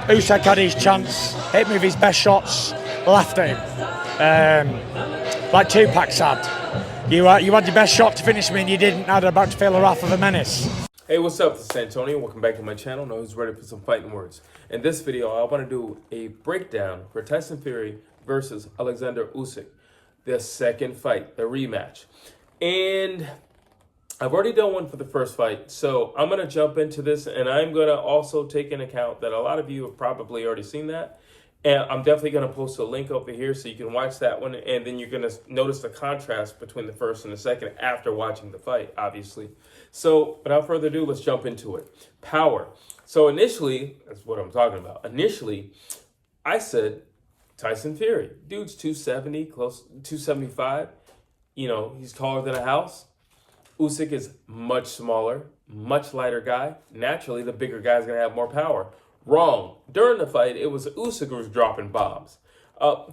Usyk had his chance, hit me with his best shots, laughed at him, like Tupac's had. You had your best shot to finish me and you didn't. Now they're about to feel the wrath of a menace. Hey, what's up? This is Antonio. Welcome back to my channel. Now who's ready for some fighting words? In this video, I want to do a breakdown for Tyson Fury versus Oleksandr Usyk, the second fight, the rematch. And I've already done one for the first fight, so I'm going to jump into this, and I'm going to also take into account that a lot of you have probably already seen that. And I'm definitely going to post a link over here so you can watch that one, and then you're going to notice the contrast between the first and the second after watching the fight, obviously. So without further ado, let's jump into it. Power. So initially, that's what I'm talking about. Initially, I said Tyson Fury. Dude's 270, close 275. You know, he's taller than a house. Usyk is much smaller, much lighter guy. Naturally, the bigger guy's going to have more power. Wrong. During the fight, it was Usyk who was dropping bombs.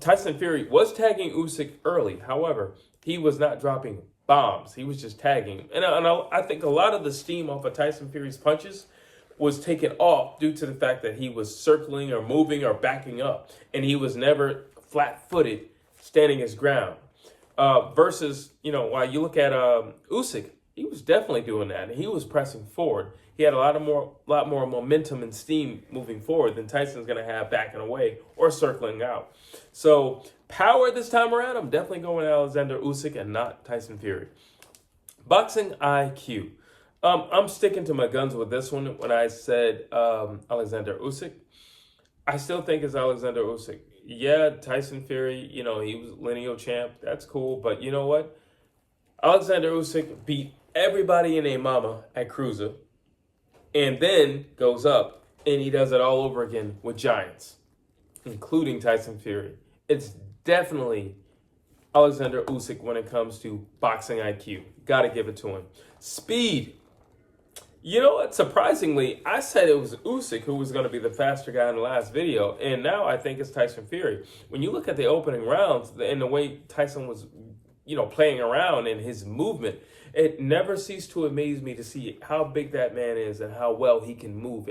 Tyson Fury was tagging Usyk early. However, he was not dropping bombs. He was just tagging. And I think a lot of the steam off of Tyson Fury's punches was taken off due to the fact that he was circling or moving or backing up. And he was never flat-footed, standing his ground. Versus, you know, while you look at Usyk, he was definitely doing that. And he was pressing forward. He had a lot more momentum and steam moving forward than Tyson's going to have backing away or circling out. So power this time around, I'm definitely going with Oleksandr Usyk and not Tyson Fury. Boxing IQ. I'm sticking to my guns with this one when I said Oleksandr Usyk. I still think it's Oleksandr Usyk. Yeah, Tyson Fury, you know, he was lineal champ. That's cool. But you know what? Oleksandr Usyk beat everybody and their mama at cruiser. And then goes up and he does it all over again with giants, including Tyson Fury. It's definitely Oleksandr Usyk when it comes to boxing IQ. Got to give it to him. Speed. You know what? Surprisingly, I said it was Usyk who was going to be the faster guy in the last video. And now I think it's Tyson Fury. When you look at the opening rounds and the way Tyson was, you know, playing around and his movement, it never ceased to amaze me to see how big that man is and how well he can move,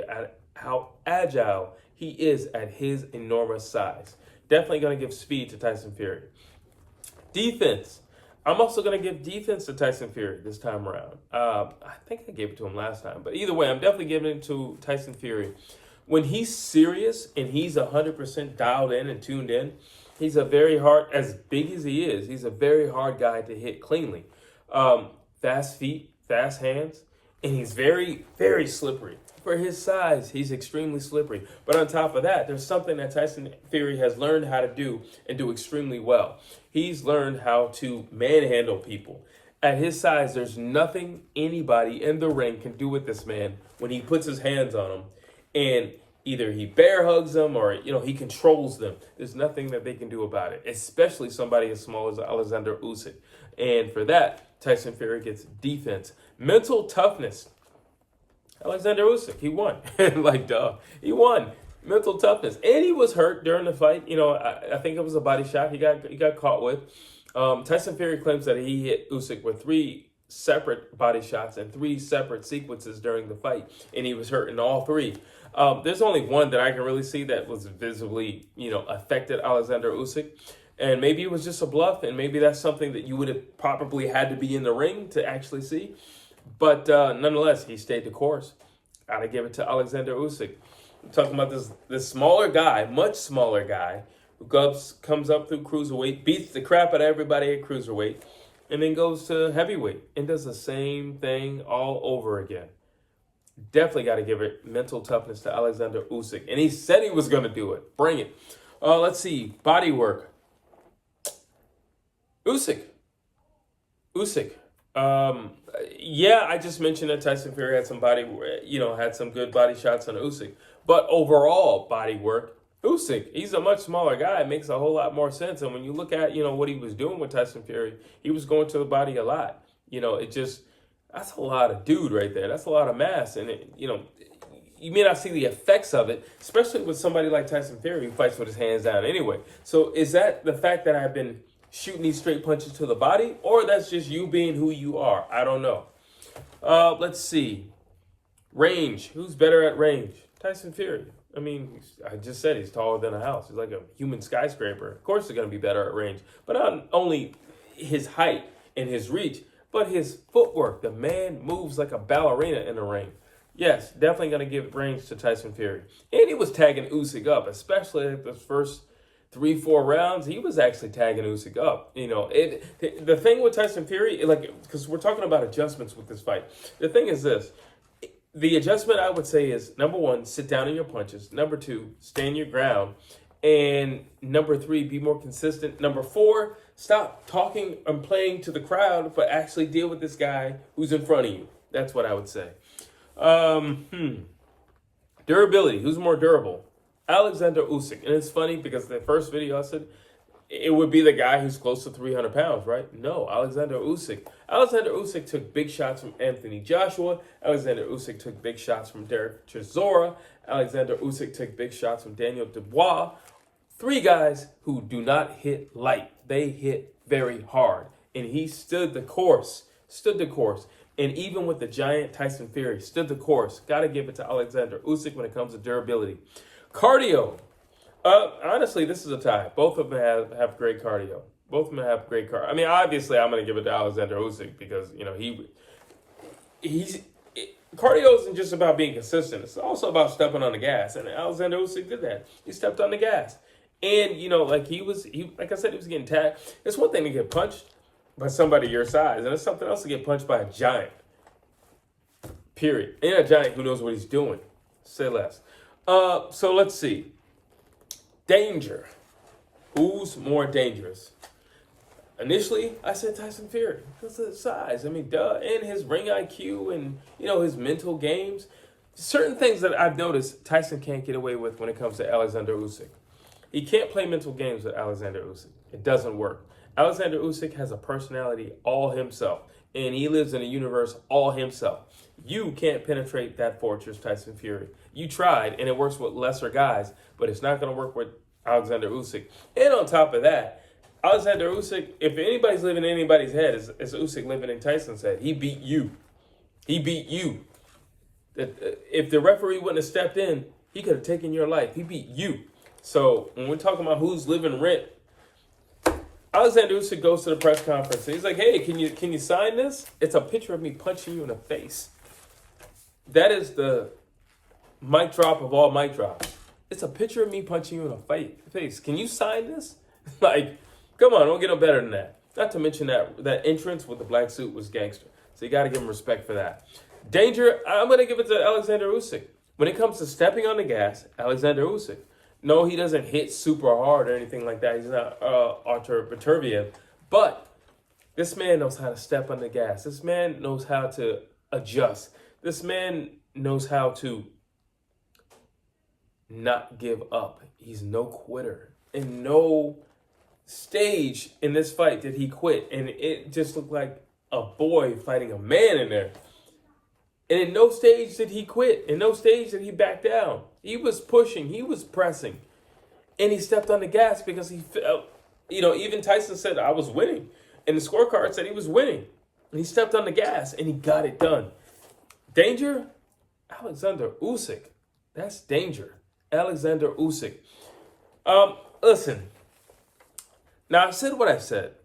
how agile he is at his enormous size. Definitely going to give speed to Tyson Fury. Defense. I'm also going to give defense to Tyson Fury this time around. I think I gave it to him last time, but either way, I'm definitely giving it to Tyson Fury. When he's serious and he's 100% dialed in and tuned in, he's a very hard, as big as he is, he's a very hard guy to hit cleanly. Fast feet, fast hands, and he's very, very slippery. For his size, he's extremely slippery. But on top of that, there's something that Tyson Fury has learned how to do and do extremely well. He's learned how to manhandle people. At his size, there's nothing anybody in the ring can do with this man when he puts his hands on him. And either he bear hugs them or, you know, he controls them. There's nothing that they can do about it, especially somebody as small as Oleksandr Usyk. And for that, Tyson Fury gets defense. Mental toughness. Oleksandr Usyk, he won. Like, duh. He won. Mental toughness. And he was hurt during the fight. You know, I think it was a body shot he got caught with. Tyson Fury claims that he hit Usyk with 3 separate body shots and 3 separate sequences during the fight. And he was hurt in all 3. There's only one that I can really see that was visibly, you know, affected Oleksandr Usyk. And maybe it was just a bluff, and maybe that's something that you would have probably had to be in the ring to actually see. But nonetheless, he stayed the course. Gotta give it to Oleksandr Usyk. I'm talking about this smaller guy, much smaller guy, who comes up through cruiserweight, beats the crap out of everybody at cruiserweight, and then goes to heavyweight and does the same thing all over again. Definitely got to give it mental toughness to Oleksandr Usyk. And he said he was going to do it. Bring it. Let's see. Body work. Usyk. Yeah, I just mentioned that Tyson Fury had some had some good body shots on Usyk. But overall body work, Usyk, he's a much smaller guy. It makes a whole lot more sense. And when you look at, you know, what he was doing with Tyson Fury, he was going to the body a lot. You know, that's a lot of dude right there. That's a lot of mass. And, you may not see the effects of it, especially with somebody like Tyson Fury who fights with his hands down anyway. So is that the fact that I've been shooting these straight punches to the body, or that's just you being who you are? I don't know. Let's see. Range. Who's better at range? Tyson Fury. I mean, I just said he's taller than a house. He's like a human skyscraper. Of course, he's going to be better at range. But not only his height and his reach, but his footwork. The man moves like a ballerina in the ring. Yes, definitely going to give range to Tyson Fury. And he was tagging Usyk up, especially at the first 3-4 rounds. He was actually tagging Usyk up. You know, the thing with Tyson Fury, like, because we're talking about adjustments with this fight. The thing is this. The adjustment I would say is, number one, sit down in your punches. Number two, stand your ground. And number three, be more consistent. Number four, stop talking and playing to the crowd, but actually deal with this guy who's in front of you. That's what I would say. Durability. Who's more durable? Oleksandr Usyk. And it's funny because the first video I said it would be the guy who's close to 300 pounds, right? No, Oleksandr Usyk. Oleksandr Usyk took big shots from Anthony Joshua. Oleksandr Usyk took big shots from Derek Chisora. Oleksandr Usyk took big shots from Daniel Dubois. Three guys who do not hit light. They hit very hard. And he stood the course. And even with the giant Tyson Fury, stood the course. Got to give it to Oleksandr Usyk when it comes to durability. Cardio. Honestly, this is a tie. Both of them have great cardio. Both of them have great cardio. I mean, obviously, I'm going to give it to Oleksandr Usyk because, you know, cardio isn't just about being consistent. It's also about stepping on the gas. And Oleksandr Usyk did that. He stepped on the gas. And, you know, like like I said, he was getting tagged. It's one thing to get punched by somebody your size, and it's something else to get punched by a giant. Period. And a giant who knows what he's doing. Say less. So let's see. Danger. Who's more dangerous? Initially, I said Tyson Fury because of the size. I mean, duh. And his ring IQ and, you know, his mental games. Certain things that I've noticed Tyson can't get away with when it comes to Oleksandr Usyk. He can't play mental games with Oleksandr Usyk. It doesn't work. Oleksandr Usyk has a personality all himself, and he lives in a universe all himself. You can't penetrate that fortress, Tyson Fury. You tried, and it works with lesser guys, but it's not going to work with Oleksandr Usyk. And on top of that, Oleksandr Usyk, if anybody's living in anybody's head, it's Usyk living in Tyson's head. He beat you. He beat you. If the referee wouldn't have stepped in, he could have taken your life. He beat you. So when we're talking about who's living rent, Oleksandr Usyk goes to the press conference and he's like, "Hey, can you sign this? It's a picture of me punching you in the face." That is the mic drop of all mic drops. It's a picture of me punching you in the face. Can you sign this? Like, come on, don't get no better than that. Not to mention that entrance with the black suit was gangster. So you got to give him respect for that. Danger, I'm going to give it to Oleksandr Usyk. When it comes to stepping on the gas, Oleksandr Usyk. No, he doesn't hit super hard or anything like that. He's not Artur Beterbiev. But this man knows how to step on the gas. This man knows how to adjust. This man knows how to not give up. He's no quitter. In no stage in this fight did he quit. And it just looked like a boy fighting a man in there. And in no stage did he quit. In no stage did he back down. He was pushing. He was pressing. And he stepped on the gas because he felt, you know, even Tyson said, "I was winning." And the scorecard said he was winning. And he stepped on the gas and he got it done. Danger? Oleksandr Usyk. That's danger. Oleksandr Usyk. Listen. Now, I said what I said.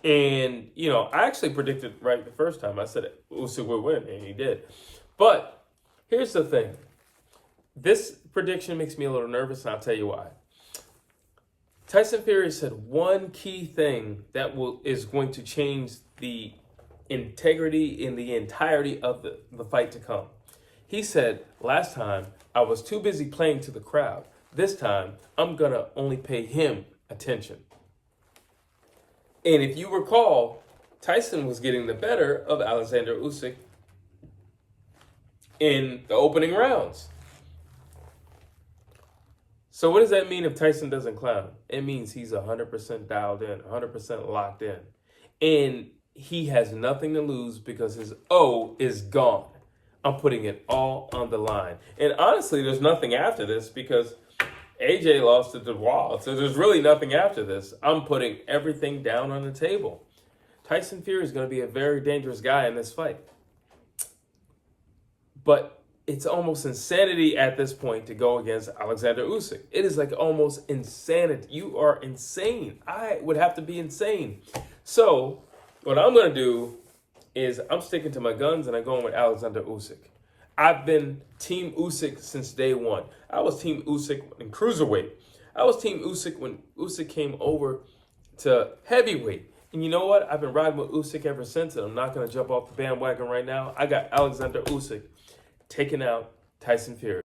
And, you know, I actually predicted right the first time. I said Usyk would win, and he did. But here's the thing. This prediction makes me a little nervous, and I'll tell you why. Tyson Fury said one key thing that is going to change the integrity in the entirety of the fight to come. He said, "Last time, I was too busy playing to the crowd. This time, I'm going to only pay him attention." And if you recall, Tyson was getting the better of Oleksandr Usyk in the opening rounds. So what does that mean if Tyson doesn't clown? It means he's 100% dialed in, 100% locked in. And he has nothing to lose because his O is gone. I'm putting it all on the line. And honestly, there's nothing after this because AJ lost to Dubois, so there's really nothing after this. I'm putting everything down on the table. Tyson Fury is going to be a very dangerous guy in this fight. But it's almost insanity at this point to go against Oleksandr Usyk. It is like almost insanity. You are insane. I would have to be insane. So what I'm going to do is I'm sticking to my guns and I'm going with Oleksandr Usyk. I've been Team Usyk since day one. I was Team Usyk in cruiserweight. I was Team Usyk when Usyk came over to heavyweight. And you know what? I've been riding with Usyk ever since, and I'm not going to jump off the bandwagon right now. I got Oleksandr Usyk taking out Tyson Fury.